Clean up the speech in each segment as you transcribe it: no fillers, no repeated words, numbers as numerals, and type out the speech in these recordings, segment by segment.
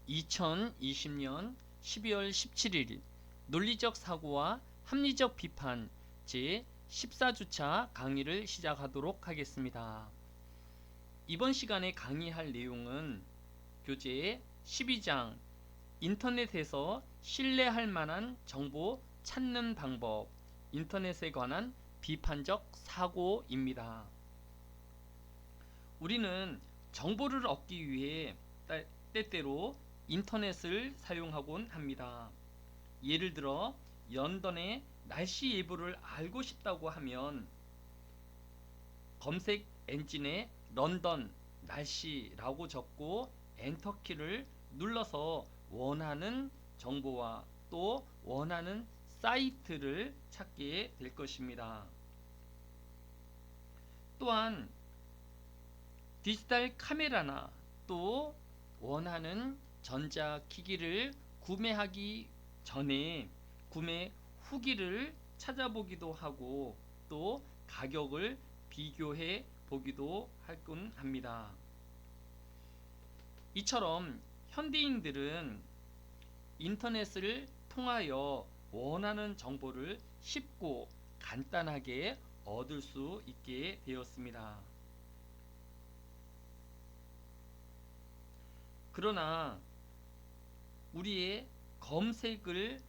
2020년 12월 17일 논리적 사고와 합리적 비판 제 14주차 강의를 시작하도록 하겠습니다. 이번 시간에 강의할 내용은 교재 12장 인터넷에서 신뢰할 만한 정보 찾는 방법, 인터넷에 관한 비판적 사고입니다. 우리는 정보를 얻기 위해 때때로 인터넷을 사용하곤 합니다. 예를 들어 런던의 날씨 예보를 알고 싶다고 하면 검색 엔진에 런던 날씨라고 적고 엔터키를 눌러서 원하는 정보와 또 원하는 사이트를 찾게 될 것입니다. 또한 디지털 카메라나 또 원하는 전자기기를 구매하기 전에 구매 후기를 찾아보기도 하고 또 가격을 비교해 보기도 하곤 합니다. 이처럼 현대인들은 인터넷을 통하여 원하는 정보를 쉽고 간단하게 얻을 수 있게 되었습니다. 그러나 우리의 검색을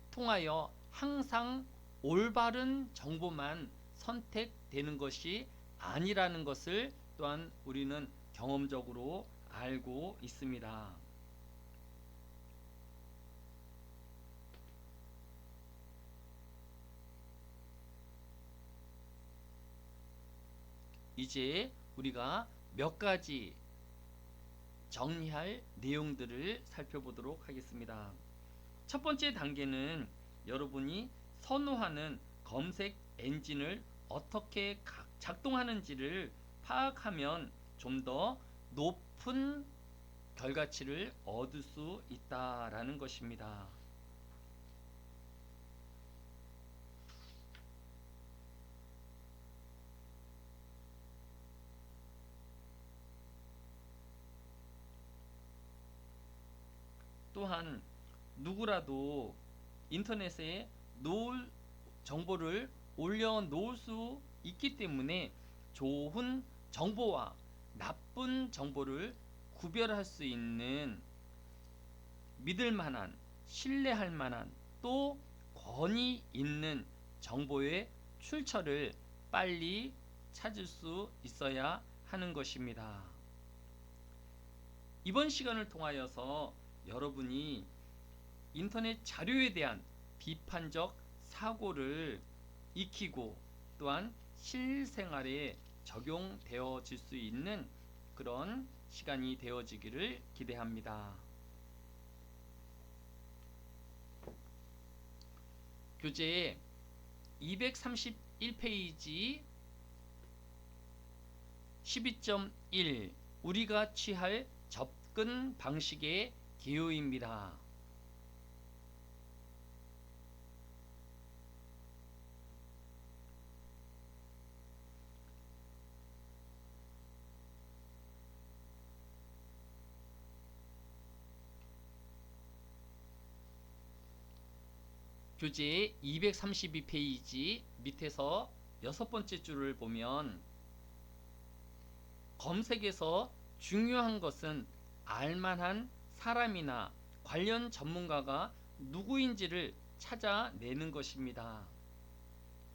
통하여 항상 올바른 정보만 선택되는 것이 아니라는 것을 또한 우리는 경험적으로 알고 있습니다. 이제 우리가 몇 가지 정리할 내용들을 살펴보도록 하겠습니다. 첫 번째 단계는 여러분이 선호하는 검색 엔진을 어떻게 작동하는지를 파악하면 좀 더 높은 결과치를 얻을 수 있다라는 것입니다. 또한 누구라도 인터넷에 놓을 정보를 올려놓을 수 있기 때문에 좋은 정보와 나쁜 정보를 구별할 수 있는 믿을만한, 신뢰할 만한 또 권위 있는 정보의 출처를 빨리 찾을 수 있어야 하는 것입니다. 이번 시간을 통하여서 여러분이 인터넷 자료에 대한 비판적 사고를 익히고 또한 실생활에 적용되어질 수 있는 그런 시간이 되어지기를 기대합니다. 교재 231페이지 12.1 우리가 취할 접근 방식의 개요입니다. 교재 232페이지 밑에서 여섯 번째 줄을 보면 검색에서 중요한 것은 알만한 사람이나 관련 전문가가 누구인지를 찾아내는 것입니다.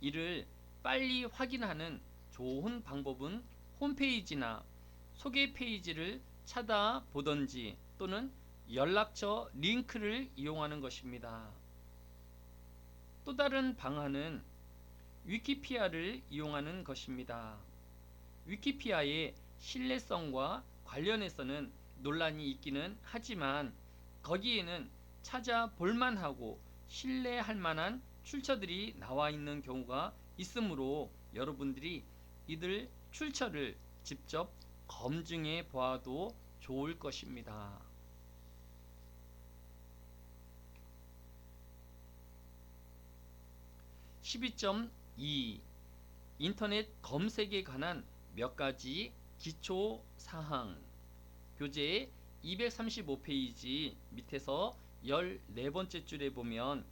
이를 빨리 확인하는 좋은 방법은 홈페이지나 소개 페이지를 찾아보던지 또는 연락처 링크를 이용하는 것입니다. 또 다른 방안은 위키피디아를 이용하는 것입니다. 위키피디아의 신뢰성과 관련해서는 논란이 있기는 하지만 거기에는 찾아볼 만하고 신뢰할 만한 출처들이 나와 있는 경우가 있으므로 여러분들이 이들 출처를 직접 검증해 보아도 좋을 것입니다. 12.2 인터넷 검색에 관한 몇 가지 기초 사항 교재 235페이지 밑에서 14번째 줄에 보면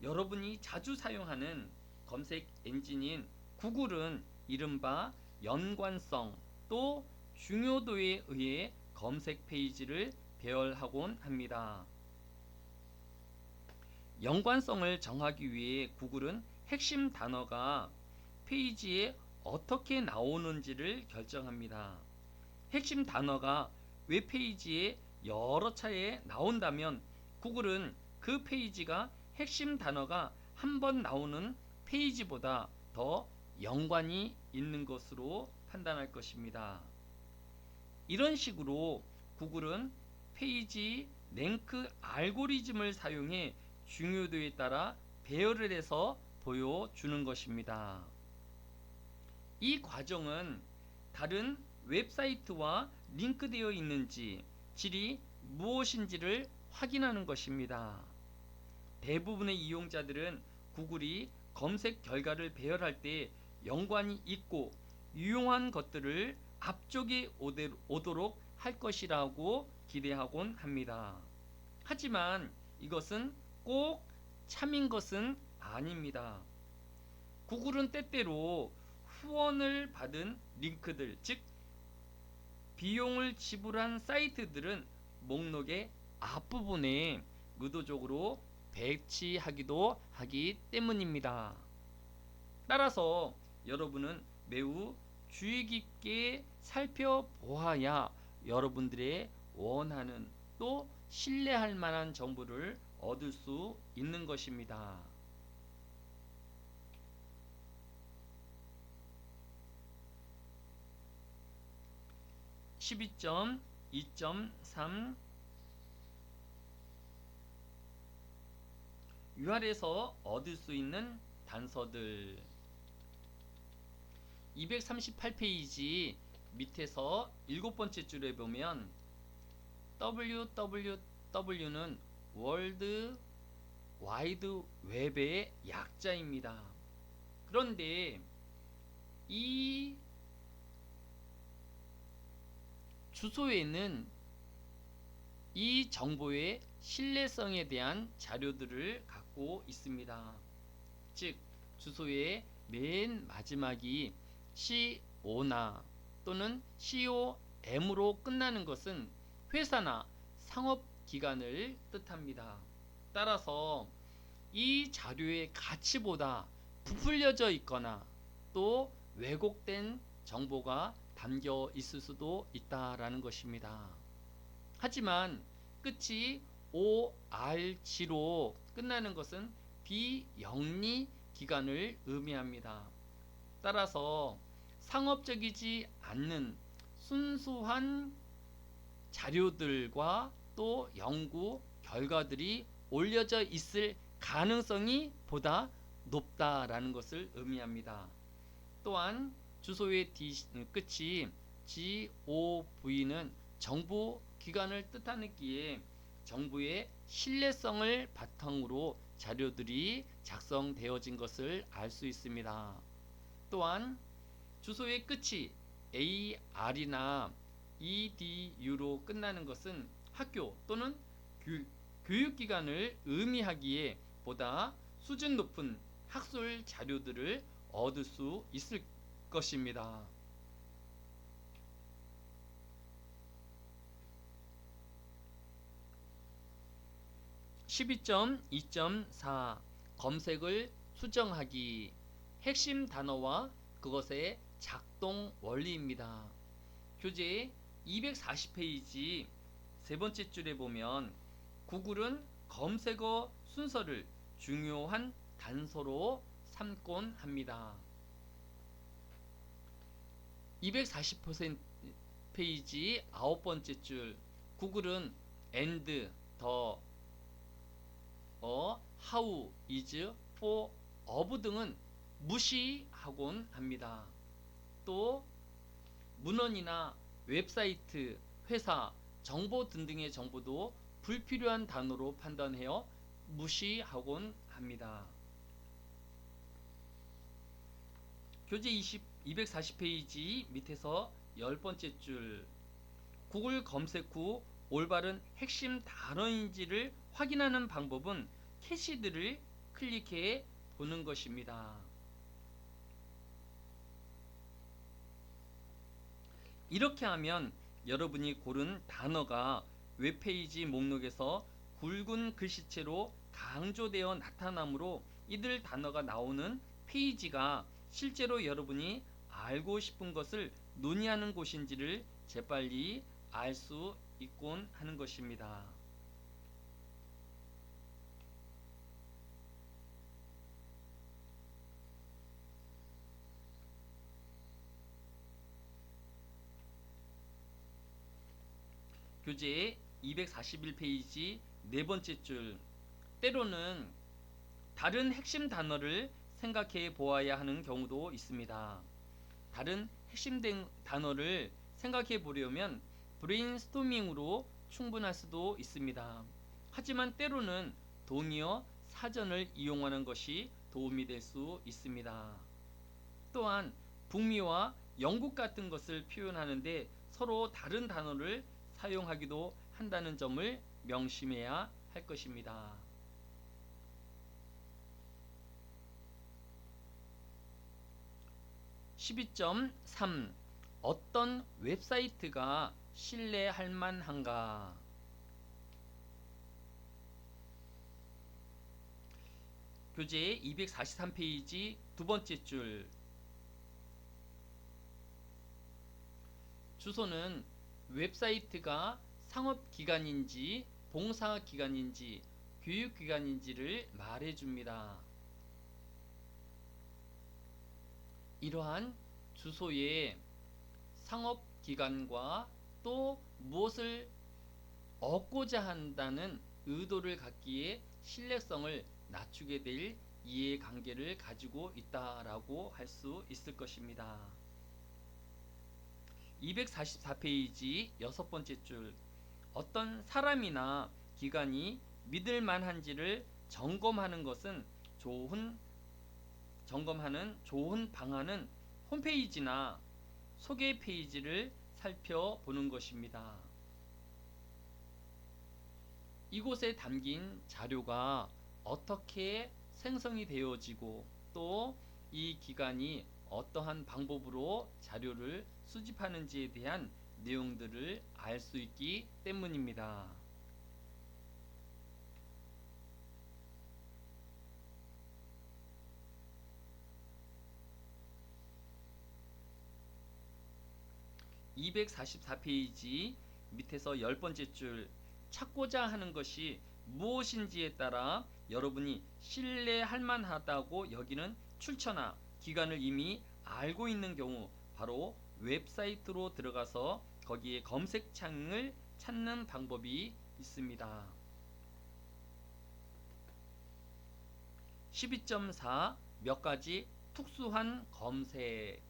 여러분이 자주 사용하는 검색 엔진인 구글은 이른바 연관성 또 중요도에 의해 검색 페이지를 배열하곤 합니다. 연관성을 정하기 위해 구글은 핵심 단어가 페이지에 어떻게 나오는지를 결정합니다. 핵심 단어가 웹페이지에 여러 차례 나온다면 구글은 그 페이지가 핵심 단어가 한 번 나오는 페이지보다 더 연관이 있는 것으로 판단할 것입니다. 이런 식으로 구글은 페이지 랭크 알고리즘을 사용해 중요도에 따라 배열을 해서 보여주는 것입니다. 이 과정은 다른 웹사이트와 링크되어 있는지 질이 무엇인지를 확인하는 것입니다. 대부분의 이용자들은 구글이 검색 결과를 배열할 때 연관이 있고 유용한 것들을 앞쪽에 오도록 할 것이라고 기대하곤 합니다. 하지만 이것은 꼭 참인 것은 아닙니다. 구글은 때때로 후원을 받은 링크들, 즉 비용을 지불한 사이트들은 목록의 앞부분에 의도적으로 배치하기도 하기 때문입니다. 따라서 여러분은 매우 주의 깊게 살펴보아야 여러분들의 원하는 또 신뢰할 만한 정보를 얻을 수 있는 것입니다. (12점) 2.3 URL에서 얻을 수 있는 단서들 238페이지 밑에서 7번째 줄에 보면 www는 월드 와이드 웹의 약자입니다. 그런데 이 주소에는 이 정보의 신뢰성에 대한 자료들을 갖고 있습니다. 즉 주소의 맨 마지막이 CO나 또는 COM으로 끝나는 것은 회사나 상업기관을 뜻합니다. 따라서 이 자료의 가치보다 부풀려져 있거나 또 왜곡된 정보가 담겨 있을 수도 있다라는 것입니다. 하지만 끝이 ORG로 끝나는 것은 비영리 기관을 의미합니다. 따라서 상업적이지 않는 순수한 자료들과 또 연구 결과들이 올려져 있을 가능성이 보다 높다라는 것을 의미합니다. 또한 주소의 끝이 GOV는 정부 기관을 뜻하기에 정부의 신뢰성을 바탕으로 자료들이 작성되어진 것을 알 수 있습니다. 또한 주소의 끝이 AR이나 EDU로 끝나는 것은 학교 또는 교육기관을 의미하기에 보다 수준 높은 학술 자료들을 얻을 수 있을 것입니다. (12점) 2.4 검색을 수정하기 핵심 단어와 그것의 작동 원리입니다. 교재 240페이지 세 번째 줄에 보면 구글은 검색어 순서를 중요한 단서로 삼곤 합니다. 240페이지 아홉 번째 줄 구글은 and, the, how, is, for, of 등은 무시하곤 합니다. 또 문헌이나 웹사이트, 회사, 정보 등등의 정보도 불필요한 단어로 판단하여 무시하곤 합니다. 교재 240페이지 밑에서 10번째 줄 구글 검색 후 올바른 핵심 단어인지를 확인하는 방법은 캐시드를 클릭해 보는 것입니다. 이렇게 하면 여러분이 고른 단어가 웹페이지 목록에서 굵은 글씨체로 강조되어 나타나므로 이들 단어가 나오는 페이지가 실제로 여러분이 알고 싶은 것을 논의하는 곳인지를 재빨리 알 수 있곤 하는 것입니다. 교재 241페이지 네 번째 줄, 때로는 다른 핵심 단어를 생각해 보아야 하는 경우도 있습니다. 다른 핵심 단어를 생각해 보려면 브레인스토밍으로 충분할 수도 있습니다. 하지만 때로는 동의어 사전을 이용하는 것이 도움이 될 수 있습니다. 또한 북미와 영국 같은 것을 표현하는데 서로 다른 단어를 사용하기도 한다는 점을 명심해야 할 것입니다. 12.3 어떤 웹사이트가 신뢰할 만한가? 교재 243페이지 두 번째 줄, 주소는 웹사이트가 상업기관인지 봉사기관인지 교육기관인지를 말해줍니다. 이러한 주소에 상업기관과 또 무엇을 얻고자 한다는 의도를 갖기에 신뢰성을 낮추게 될 이해관계를 가지고 있다라고 할 수 있을 것입니다. 244페이지 여섯 번째 줄, 어떤 사람이나 기관이 믿을 만한지를 점검하는 좋은 방안은 홈페이지나 소개 페이지를 살펴보는 것입니다. 이곳에 담긴 자료가 어떻게 생성이 되어지고 또 이 기관이 어떠한 방법으로 자료를 수집하는지에 대한 내용들을 알 수 있기 때문입니다. (244페이지) 밑에서 열 번째 줄, 찾고자 하는 것이 무엇인지에 따라 여러분이 신뢰할 만하다고 여기는 출처나 기관을 이미 알고 있는 경우 바로 웹사이트로 들어가서 거기에 검색창을 찾는 방법이 있습니다. 12.4 몇 가지 특수한 검색,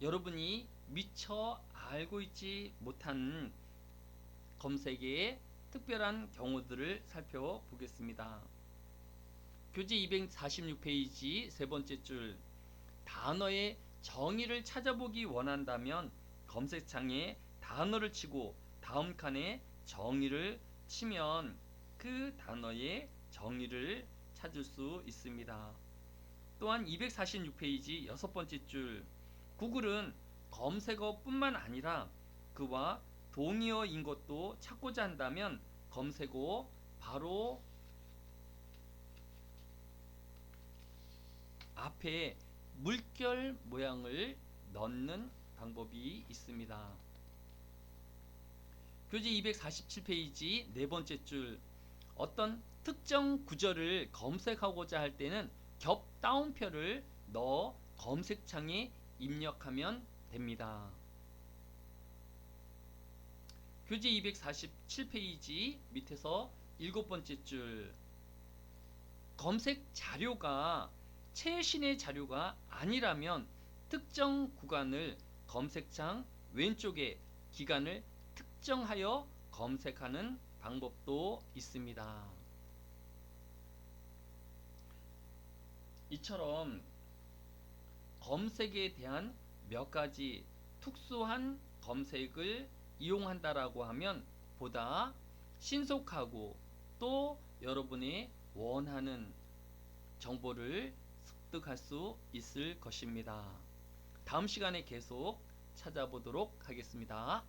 여러분이 미처 알고 있지 못한 검색의 특별한 경우들을 살펴보겠습니다. 교재 246페이지 세 번째 줄, 단어의 정의를 찾아보기 원한다면 검색창에 단어를 치고 다음 칸에 정의를 치면 그 단어의 정의를 찾을 수 있습니다. 또한 246페이지 여섯 번째 줄, 구글은 검색어뿐만 아니라 그와 동의어인 것도 찾고자 한다면 검색어 바로 앞에 물결 모양을 넣는 방법이 있습니다. 교재 247페이지 네 번째 줄, 어떤 특정 구절을 검색하고자 할 때는 겹 따옴표를 넣어 검색창에 입력하면 됩니다. 교재 247페이지 밑에서 일곱 번째 줄, 검색 자료가 최신의 자료가 아니라면 특정 구간을 검색창 왼쪽에 기간을 특정하여 검색하는 방법도 있습니다. 이처럼 검색에 대한 몇 가지 특수한 검색을 이용한다라고 하면 보다 신속하고 또 여러분이 원하는 정보를 습득할 수 있을 것입니다. 다음 시간에 계속 찾아보도록 하겠습니다.